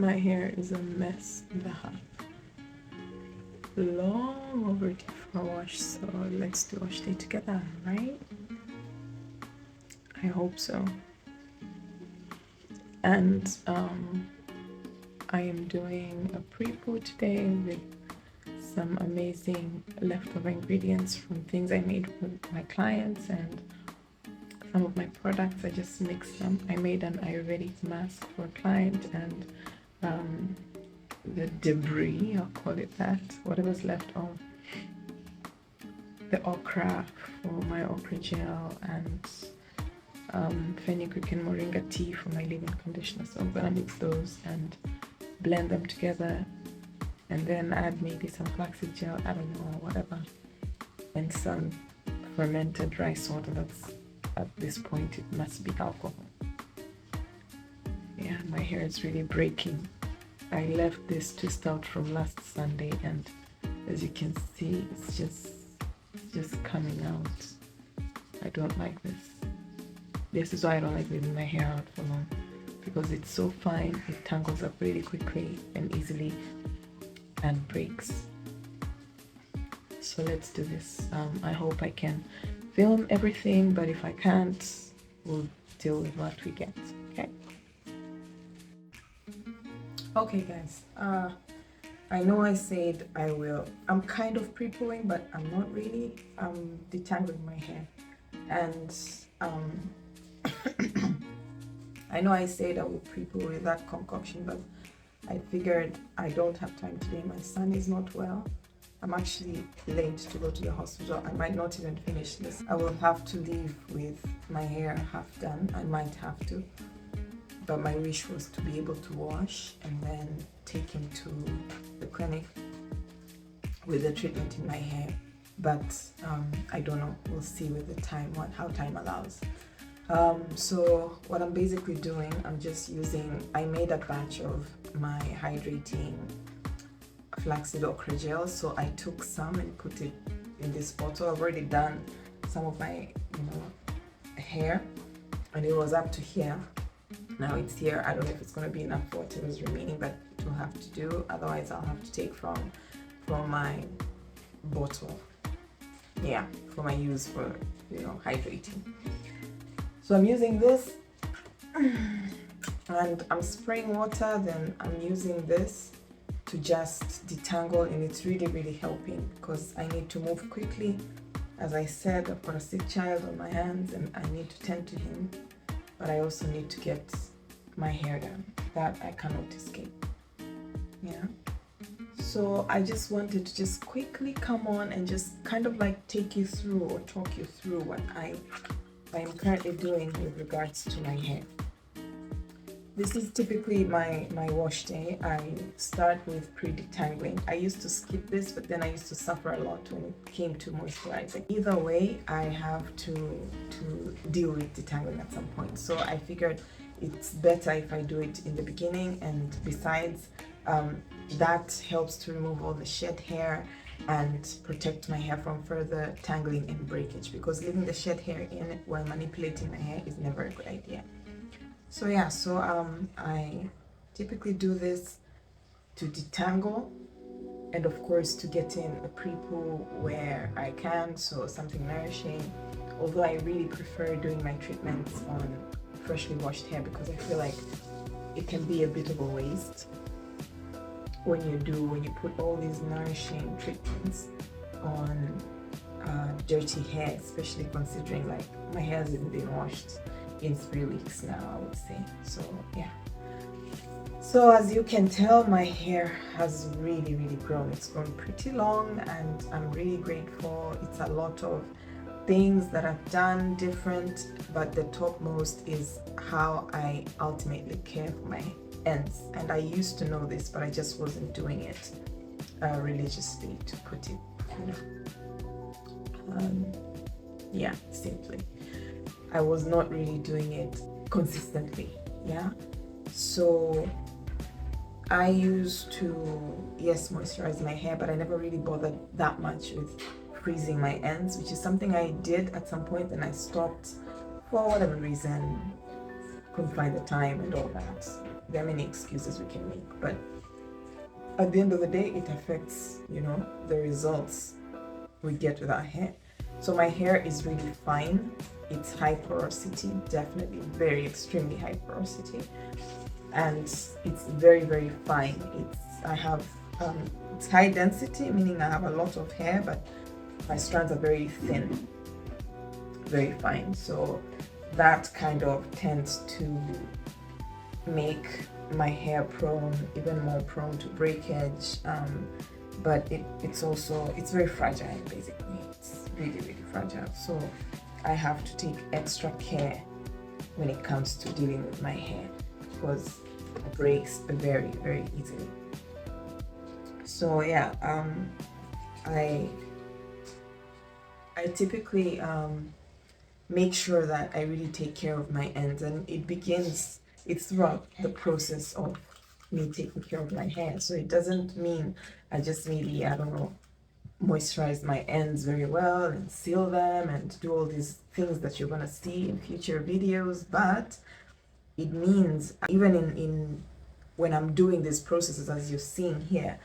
My hair is a mess and a half. Long overdue for a wash, so let's do wash day together, right? I hope so. And I am doing a Prepoo today with some amazing leftover ingredients from things I made with my clients and some of my products. I just mixed them. I made an Ayurvedic mask for a client, and the debris, I'll call it that, whatever's left of the okra for my okra gel, and fenugreek and moringa tea for my leave-in conditioner. So I'm gonna mix those and blend them together, and then add maybe some flaxseed gel, I don't know, whatever, and some fermented rice water. That's, at this point, it must be alcohol. Yeah, my hair is really breaking. I left this twist out from last Sunday, and as you can see, it's just coming out. I don't like this. This is why I don't like leaving my hair out for long, because it's so fine, it tangles up really quickly and easily and breaks. So let's do this. I hope I can film everything, but if I can't, we'll deal with what we get. Okay guys, I know I said I will. I'm kind of pre-pooing, but I'm not really. I'm detangling my hair, and I know I said I would pre-poo with that concoction, but I figured I don't have time today. My son is not well. I'm actually late to go to the hospital. I might not even finish this. I will have to leave with my hair half done. I might have to. But my wish was to be able to wash and then take him to the clinic with the treatment in my hair. But I don't know. We'll see with the time, how time allows. So what I'm basically doing, I'm just using, I made a batch of my hydrating flaxseed okra gel. So I took some and put it in this bottle. I've already done some of my, hair, and it was up to here. Now it's here. I don't know if it's going to be enough for whatever's remaining, but it will have to do. Otherwise, I'll have to take from my bottle. Yeah, for my use for, hydrating. So I'm using this, and I'm spraying water. Then I'm using this to just detangle, and it's really, really helping because I need to move quickly. As I said, I've got a sick child on my hands, and I need to tend to him. But I also need to get my hair done. That I cannot escape. Yeah. So I just wanted to just quickly come on and just kind of like take you through or talk you through what I am currently doing with regards to my hair. This is typically my wash day. I start with pre-detangling. I used to skip this, but then I used to suffer a lot when it came to moisturizing. Either way, I have to deal with detangling at some point. So I figured it's better if I do it in the beginning, and besides, that helps to remove all the shed hair and protect my hair from further tangling and breakage, because leaving the shed hair in while manipulating my hair is never a good idea. So yeah, I typically do this to detangle, and of course to get in a pre-poo where I can, so something nourishing. Although I really prefer doing my treatments on freshly washed hair, because I feel like it can be a bit of a waste when you put all these nourishing treatments on dirty hair, especially considering like my hair hasn't been washed in 3 weeks now, I would say. So yeah, so as you can tell, my hair has really, really grown. It's grown pretty long, and I'm really grateful. It's a lot of things that I've done different, but the topmost is how I ultimately care for my ends. And I used to know this, but I just wasn't doing it religiously, to put it, yeah, simply. I was not really doing it consistently, yeah. So I used to, yes, moisturize my hair, but I never really bothered that much with freezing my ends, which is something I did at some point, and I stopped for whatever reason. Couldn't find the time and all that. there are many excuses we can make, but at the end of the day, it affects, the results we get with our hair. So my hair is really fine. It's high porosity, definitely very extremely high porosity, and it's very, very fine. I have it's high density, meaning I have a lot of hair, but my strands are very thin, very fine. So that kind of tends to make my hair even more prone to breakage, but it's very fragile. Basically, it's really, really fragile, so I have to take extra care when it comes to dealing with my hair, because it breaks very, very easily. So yeah, I typically make sure that I really take care of my ends, and it's throughout the process of me taking care of my hair. So it doesn't mean I just maybe, I don't know, moisturize my ends very well and seal them and do all these things that you're gonna see in future videos, but it means even in when I'm doing these processes, as you're seeing here,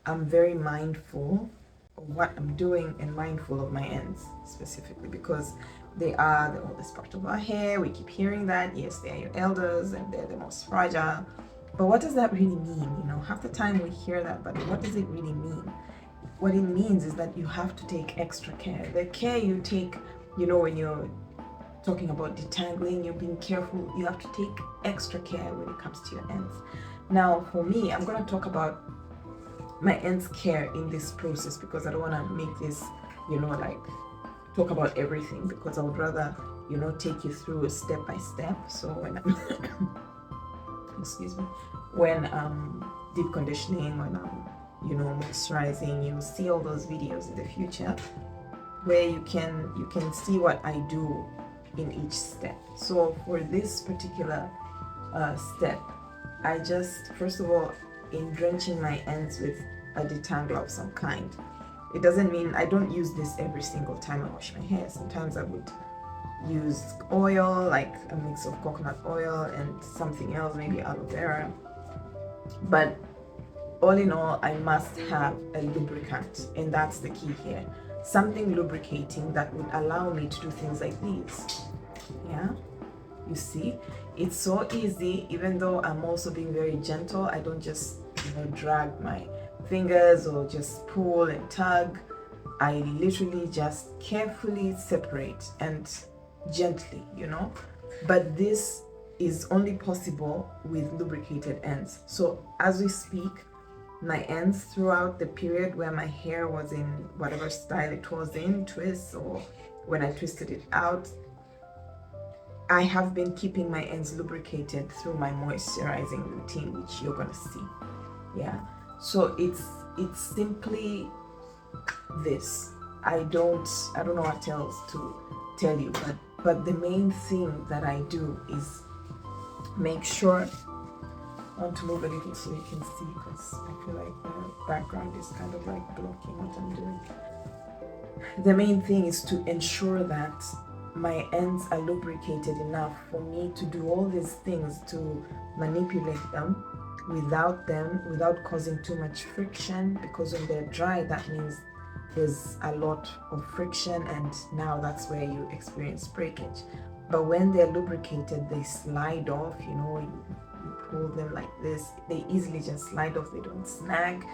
I'm very mindful of what I'm doing and mindful of my ends specifically, because they are the oldest part of our hair. We keep hearing that. Yes, they are your elders and they're the most fragile. But what does that really mean? Half the time we hear that, but what does it really mean? What it means is that you have to take extra care. The care you take, when you're talking about detangling, you're being careful. You have to take extra care when it comes to your ends. Now, for me, I'm going to talk about my ends care in this process, because I don't want to make this, like talk about everything, because I would rather, take you through a step by step. So when excuse me, when deep conditioning, when moisturizing, you'll see all those videos in the future where you can see what I do in each step. So for this particular step, I just, first of all, in drenching my ends with a detangler of some kind. It doesn't mean I don't use this every single time I wash my hair. Sometimes I would use oil, like a mix of coconut oil and something else, maybe aloe vera. But all in all, I must have a lubricant, and that's the key here. Something lubricating that would allow me to do things like these. Yeah, you see, it's so easy. Even though I'm also being very gentle, I don't just drag my fingers or just pull and tug. I literally just carefully separate and gently, but this is only possible with lubricated ends. So as we speak, my ends, throughout the period where my hair was in whatever style it was in, twists, or when I twisted it out, I have been keeping my ends lubricated through my moisturizing routine, which you're gonna see. Yeah, so it's simply this. I don't know what else to tell you, but the main thing that I do is make sure, I want to move a little so you can see, because I feel like the background is kind of like blocking what I'm doing. The main thing is to ensure that my ends are lubricated enough for me to do all these things, to manipulate them without causing too much friction, because when they're dry, that means there's a lot of friction, and now that's where you experience breakage. But when they're lubricated, they slide off. You pull them like this, they easily just slide off. They don't snag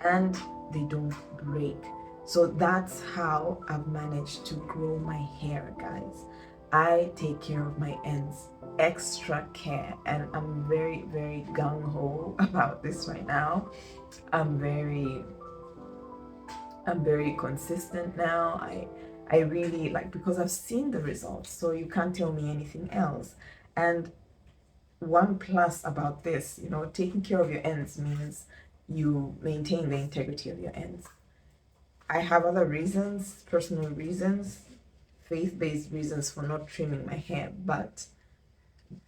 and they don't break. So that's how I've managed to grow my hair, guys. I take care of my ends, extra care, and I'm very, very gung-ho about this right now. I'm very consistent now. I really like, because I've seen the results, so you can't tell me anything else. And one plus about this, taking care of your ends means you maintain the integrity of your ends. I have other reasons, personal reasons, faith-based reasons for not trimming my hair, but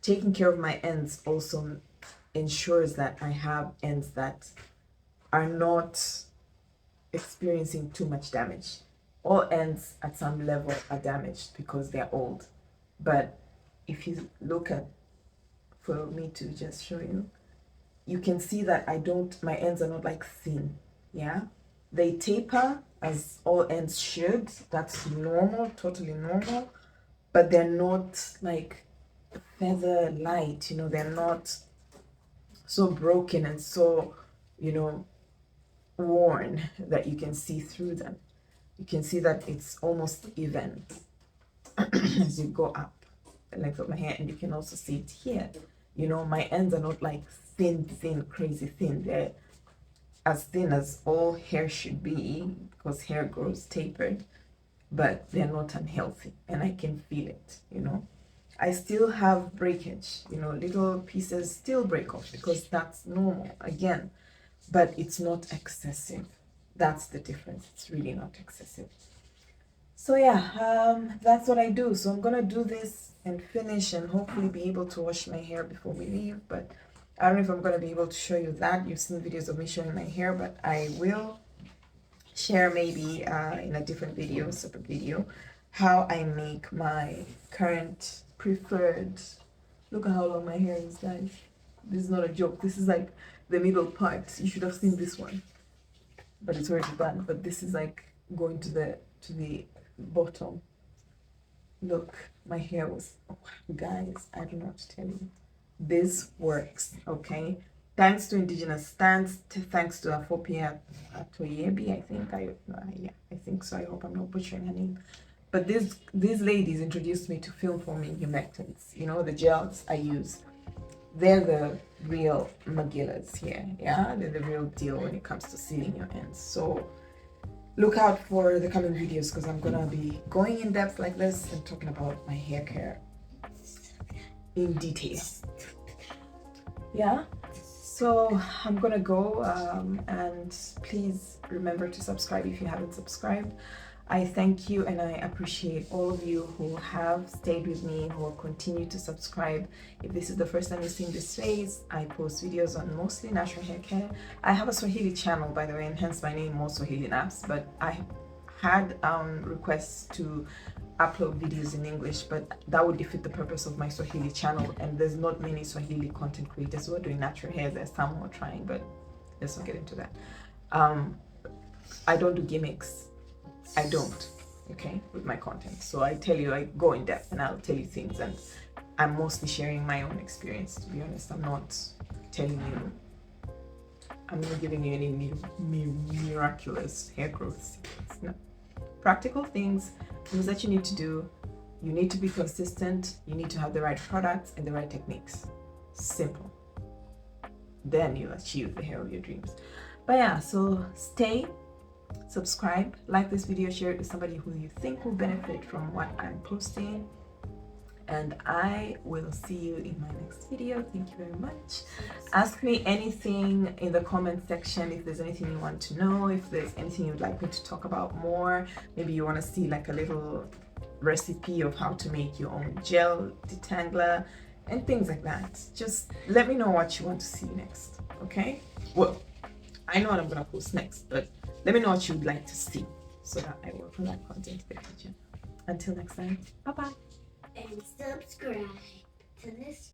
taking care of my ends also ensures that I have ends that are not experiencing too much damage. All ends at some level are damaged because they're old. But if you look at for me to just show you. You can see that my ends are not like thin. Yeah, they taper as all ends should. That's normal, totally normal. But they're not like feather light, they're not so broken and so, worn that you can see through them. You can see that it's almost even as you go up the length of my hair, and you can also see it here. My ends are not like thin, crazy thin. They're as thin as all hair should be because hair grows tapered, but they're not unhealthy, and I can feel it. I still have breakage, little pieces still break off because that's normal again, but it's not excessive. That's the difference. It's really not excessive. So yeah, that's what I do. So I'm gonna do this and finish and hopefully be able to wash my hair before we leave, but I don't know if I'm gonna be able to show you that. You've seen videos of me showing my hair, but I will share maybe in a different video, separate video, how I make my current preferred. Look at how long my hair is, guys. This is not a joke. This is like the middle part. You should have seen this one, but it's already done. But this is like going to the bottom. Look, my hair was, guys, I don't know what to tell you. This works, okay? Thanks to indigenous stands, thanks to Afopia Atoyebi, I think. I think so. I hope I'm not butchering her name. But these ladies introduced me to film forming humectants. The gels I use. They're the real Magillas here, yeah? They're the real deal when it comes to sealing your ends. So look out for the coming videos because I'm gonna be going in depth like this and talking about my hair care in detail. Yeah, so I'm gonna go and please remember to subscribe if you haven't subscribed. I thank you and I appreciate all of you who have stayed with me, who will continue to subscribe. If this is the first time you've seen this face, I post videos on mostly natural hair care. I have a Swahili channel, by the way, and hence my name, More Swahili Naps, but I had requests to upload videos in English, but that would defeat the purpose of my Swahili channel, and there's not many Swahili content creators who are doing natural hair. There's some who are trying, but let's not get into that. I don't do gimmicks. I don't, okay, with my content. So I tell you, I go in depth and I'll tell you things, and I'm mostly sharing my own experience, to be honest. I'm not telling you, I'm not giving you any miraculous hair growth secrets. No. Practical things that you need to do. You need to be consistent. You need to have the right products and the right techniques. Simple. Then you'll achieve the hair of your dreams. But yeah, so stay, subscribe, like this video, share it with somebody who you think will benefit from what I'm posting, and I will see you in my next video. Thank you very much. Ask me anything in the comment section if there's anything you want to know, if there's anything you'd like me to talk about more. Maybe you want to see like a little recipe of how to make your own gel detangler and things like that. Just let me know what you want to see next, okay? Well, I know what I'm gonna post next, but let me know what you'd like to see so that I work on that content in the future. Until next time, bye-bye. And subscribe to this